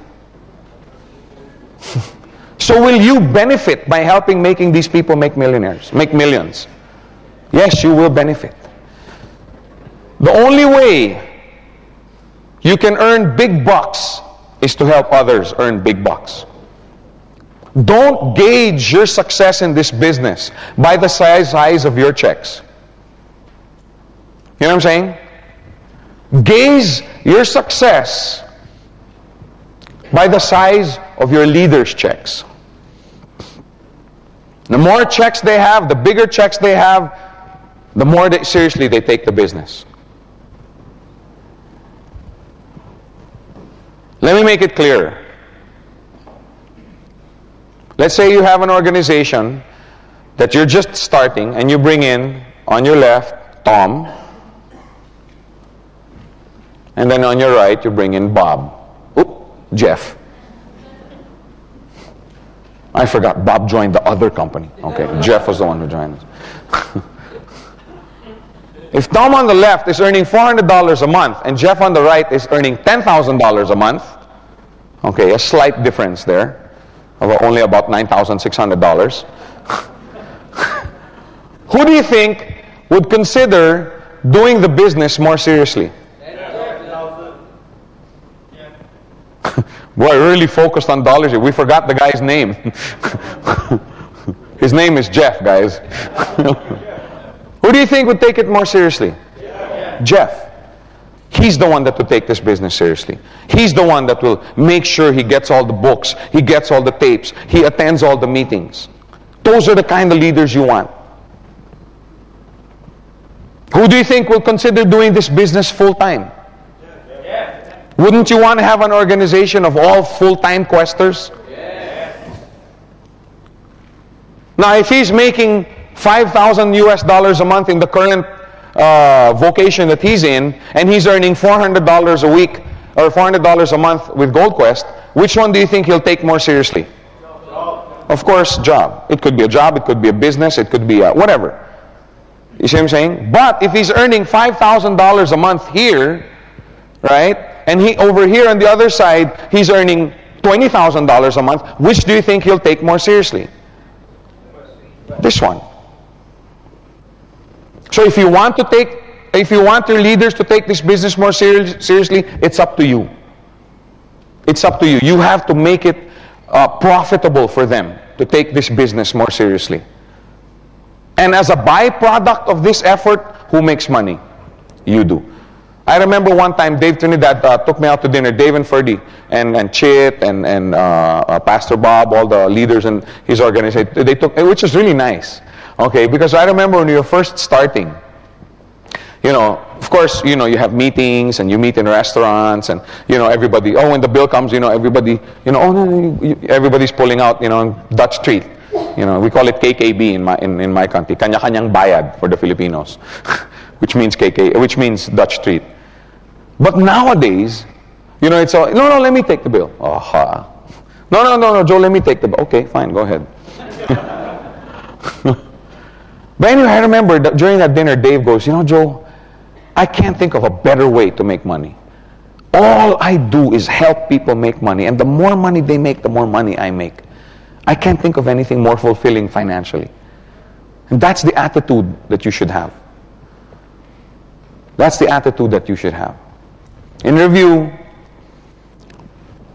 So will you benefit by helping making these people make millions? Yes, you will benefit. The only way you can earn big bucks is to help others earn big bucks. Don't gauge your success in this business by the size of your checks. You know what I'm saying? Gauge your success by the size of your leaders' checks. The more checks they have, the bigger checks they have, the more seriously they take the business. Let me make it clearer. Let's say you have an organization that you're just starting and you bring in, on your left, Tom, and then on your right, you bring in Bob. Jeff. I forgot, Bob joined the other company. Okay, Jeff was the one who joined us. If Tom on the left is earning $400 a month and Jeff on the right is earning $10,000 a month, okay, a slight difference there, of only about $9,600. Who do you think would consider doing the business more seriously? Boy, really focused on dollars here. We forgot the guy's name. His name is Jeff, guys. Who do you think would take it more seriously? Jeff. He's the one that will take this business seriously. He's the one that will make sure he gets all the books, he gets all the tapes, he attends all the meetings. Those are the kind of leaders you want. Who do you think will consider doing this business full-time? Wouldn't you want to have an organization of all full-time questers? Now, if he's making $5,000 a month in the current vocation that he's in, and he's earning $400 a week or $400 a month with GoldQuest, which one do you think he'll take more seriously? Of course, job. It could be a job, it could be a business, it could be whatever. You see what I'm saying? But if he's earning $5,000 a month here, right, and he over here on the other side, he's earning $20,000 a month, which do you think he'll take more seriously? This one. So if you want your leaders to take this business more seriously, it's up to you. It's up to you. You have to make it profitable for them to take this business more seriously. And as a byproduct of this effort, who makes money? You do. I remember one time Dave Trinidad took me out to dinner, Dave and Ferdy, and Chit and Pastor Bob, all the leaders in his organization, they took, which was really nice. Okay, because I remember when you were first starting, of course, you have meetings and you meet in restaurants and, everybody, when the bill comes, everybody, everybody's pulling out, Dutch treat. We call it KKB in my country, kanya-kanyang bayad for the Filipinos, which means Dutch treat. But nowadays, it's all, no, let me take the bill. No, Joe, let me take the bill. Okay, fine, go ahead. But anyway, I remember during that dinner, Dave goes, Joe, I can't think of a better way to make money. All I do is help people make money. And the more money they make, the more money I make. I can't think of anything more fulfilling financially. And that's the attitude that you should have. That's the attitude that you should have. In review,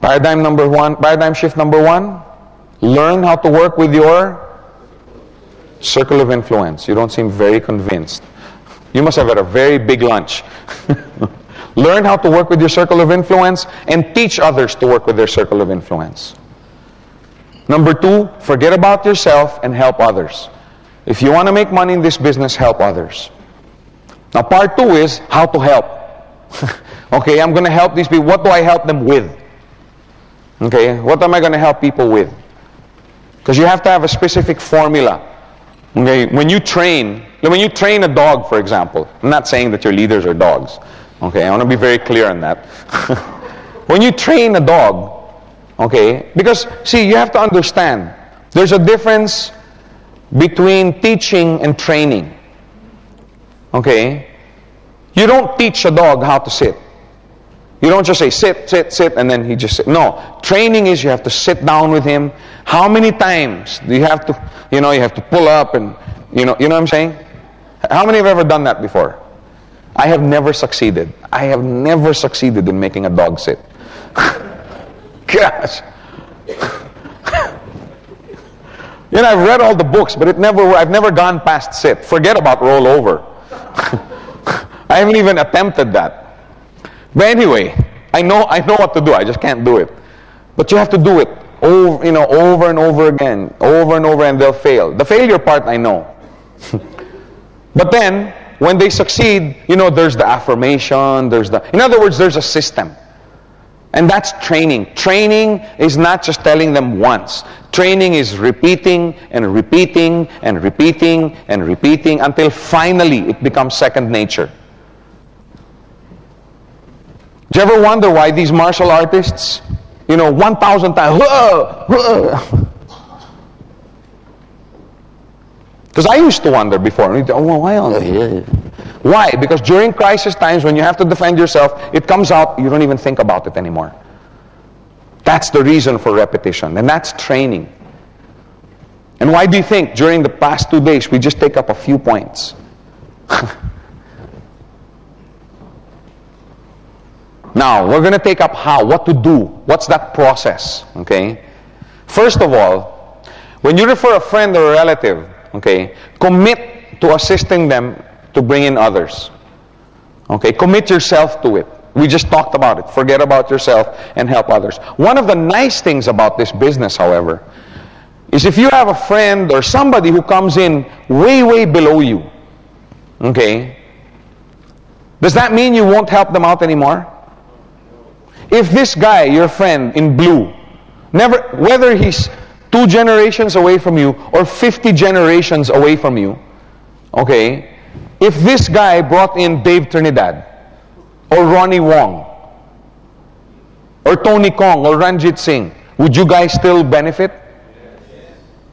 paradigm shift number one, learn how to work with your circle of influence. You don't seem very convinced. You must have had a very big lunch. Learn how to work with your circle of influence and teach others to work with their circle of influence. Number two, forget about yourself and help others. If you want to make money in this business, help others. Now, part two is how to help. Okay, I'm going to help these people. What do I help them with? Okay, what am I going to help people with? Because you have to have a specific formula. Okay, when you train a dog, for example, I'm not saying that your leaders are dogs. Okay, I want to be very clear on that. When you train a dog, okay, because, see, you have to understand, there's a difference between teaching and training. Okay? You don't teach a dog how to sit. You don't just say, sit, sit, sit, and then he just sits. No. Training is you have to sit down with him. How many times do you have to, you have to pull up and, you know what I'm saying? How many have ever done that before? I have never succeeded. I have never succeeded in making a dog sit. Gosh. I've read all the books, but I've never gone past sit. Forget about roll over. I haven't even attempted that. But anyway, I know what to do. I just can't do it. But you have to do it over and over again, and they'll fail. The failure part, I know. But then, when they succeed, there's the affirmation, in other words, there's a system. And that's training. Training is not just telling them once. Training is repeating and repeating and repeating and repeating until finally it becomes second nature. Do you ever wonder why these martial artists, 1,000 times, because I used to wonder before. Why? Because during crisis times, when you have to defend yourself, it comes out, you don't even think about it anymore. That's the reason for repetition, and that's training. And why do you think during the past 2 days, we just take up a few points? Now, we're going to take up what to do. What's that process? Okay? First of all, when you refer a friend or a relative, okay, commit to assisting them to bring in others. Okay, commit yourself to it. We just talked about it. Forget about yourself and help others. One of the nice things about this business, however, is if you have a friend or somebody who comes in way, way below you, okay, does that mean you won't help them out anymore? If this guy, your friend in blue, whether he's 2 generations away from you or 50 generations away from you, okay, if this guy brought in Dave Trinidad or Ronnie Wong or Tony Kong or Ranjit Singh, would you guys still benefit?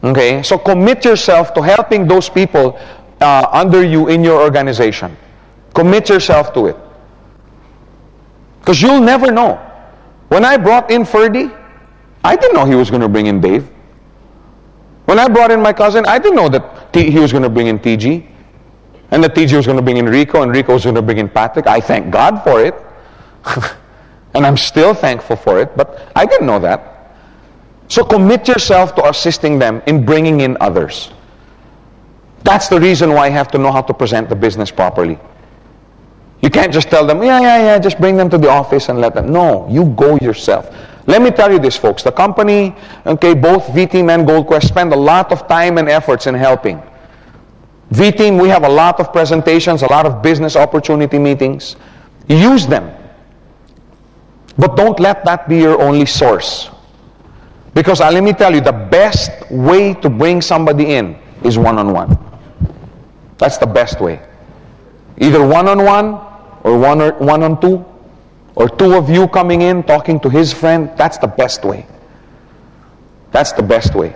Okay, so commit yourself to helping those people under you in your organization. Commit yourself to it. Because you'll never know. When I brought in Ferdy, I didn't know he was going to bring in Dave. When I brought in my cousin, I didn't know that he was going to bring in TG. And that TG was going to bring in Rico, and Rico was going to bring in Patrick. I thank God for it. And I'm still thankful for it, but I didn't know that. So commit yourself to assisting them in bringing in others. That's the reason why you have to know how to present the business properly. You can't just tell them, yeah, just bring them to the office and let them. No, you go yourself. Let me tell you this, folks. The company, okay, both V-Team and GoldQuest spend a lot of time and efforts in helping. V-Team, we have a lot of presentations, a lot of business opportunity meetings. Use them. But don't let that be your only source. Because let me tell you, the best way to bring somebody in is one-on-one. That's the best way. Either one-on-one or one-on-two, or 2 of you coming in, talking to his friend. That's the best way. That's the best way.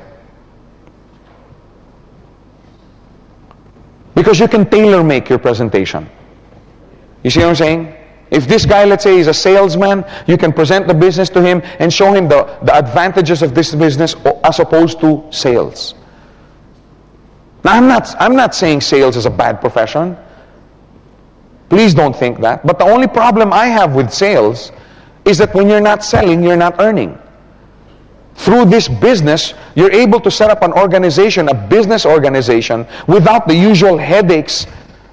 Because you can tailor-make your presentation. You see what I'm saying? If this guy, let's say, is a salesman, you can present the business to him and show him the advantages of this business as opposed to sales. Now, I'm not saying sales is a bad profession. Please don't think that. But the only problem I have with sales is that when you're not selling, you're not earning. Through this business, you're able to set up an organization, a business organization, without the usual headaches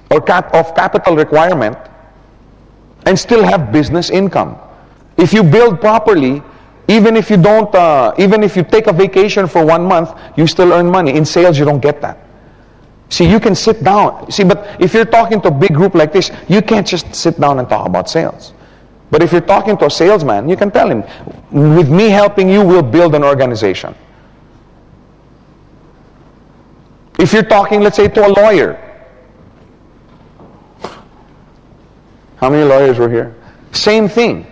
of capital requirement, and still have business income. If you build properly, even if you take a vacation for 1 month, you still earn money. In sales, you don't get that. See, you can sit down. See, but if you're talking to a big group like this, you can't just sit down and talk about sales. But if you're talking to a salesman, you can tell him, with me helping you, we'll build an organization. If you're talking, let's say, to a lawyer. How many lawyers were here? Same thing.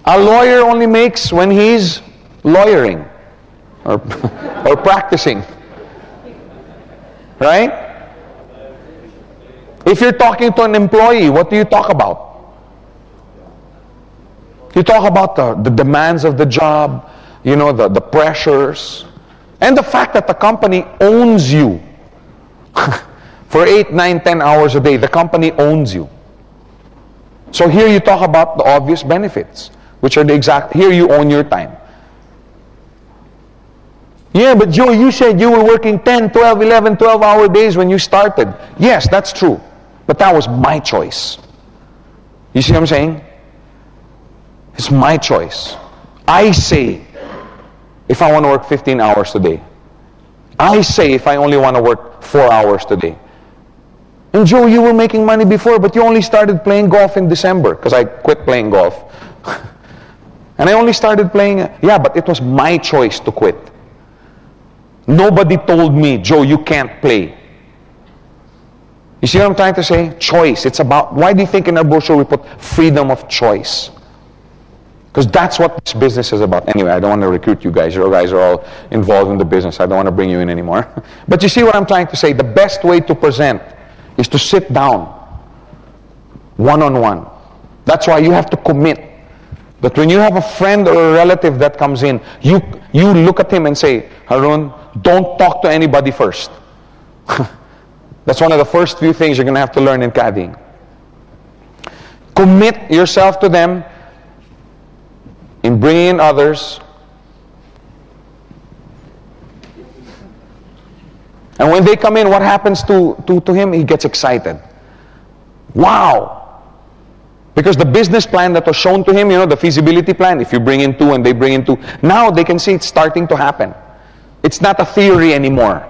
A lawyer only makes when he's lawyering or practicing. Right? If you're talking to an employee, what do you talk about? You talk about the demands of the job, you know, the pressures, and the fact that the company owns you. For 8, 9, 10 hours a day, the company owns you. So here you talk about the obvious benefits, which are the exact, here you own your time. Yeah, but Joe, you said you were working 10, 12, 11, 12-hour days when you started. Yes, that's true. But that was my choice. You see what I'm saying? It's my choice. I say if I want to work 15 hours today. I say if I only want to work 4 hours today. And Joe, you were making money before, but you only started playing golf in December because I quit playing golf. And I only started playing, yeah, but it was my choice to quit. Nobody told me, Joe, you can't play. You see what I'm trying to say? Choice. It's about, why do you think in our brochure we put freedom of choice? Because that's what this business is about. Anyway, I don't want to recruit you guys. You guys are all involved in the business. I don't want to bring you in anymore. But you see what I'm trying to say? The best way to present is to sit down one-on-one. That's why you have to commit. But when you have a friend or a relative that comes in, you look at him and say, Harun, don't talk to anybody first. That's one of the first few things you're going to have to learn in caddying. Commit yourself to them in bringing in others. And when they come in, what happens to him? He gets excited. Wow! Because the business plan that was shown to him, you know, the feasibility plan, if you bring in 2 and they bring in 2, now they can see it's starting to happen. It's not a theory anymore.